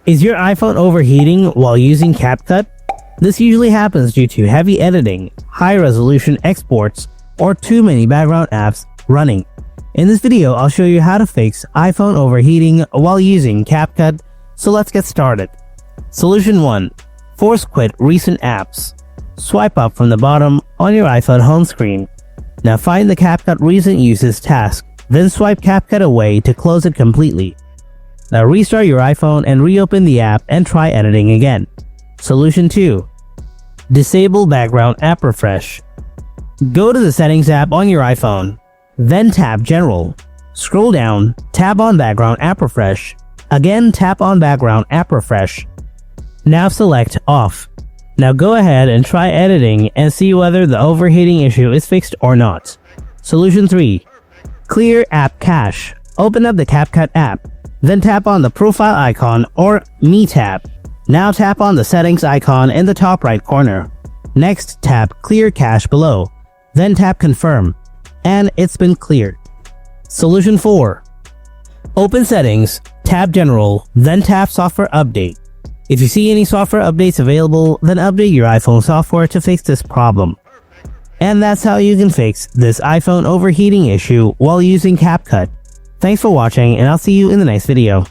Is your iPhone overheating while using CapCut? This usually happens due to heavy editing, high-resolution exports, or too many background apps running. In this video, I'll show you how to fix iPhone overheating while using CapCut, so let's get started. Solution 1. Force quit recent apps. Swipe up from the bottom on your iPhone home screen. Now find the CapCut recent uses task, then swipe CapCut away to close it completely. Now restart your iPhone and reopen the app and try editing again. Solution 2. Disable background app refresh. Go to the Settings app on your iPhone. Then tap General. Scroll down, tap on Background App Refresh. Again, tap on Background App Refresh. Now select Off. Now go ahead and try editing and see whether the overheating issue is fixed or not. Solution 3. Clear App Cache. Open up the CapCut app. Then tap on the Profile icon or Me tab. Now tap on the Settings icon in the top right corner. Next, tap Clear Cache below. Then tap Confirm. And it's been cleared. Solution 4. Open Settings, tap General, then tap Software Update. If you see any software updates available, then update your iPhone software to fix this problem. And that's how you can fix this iPhone overheating issue while using CapCut. Thanks for watching, and I'll see you in the next video.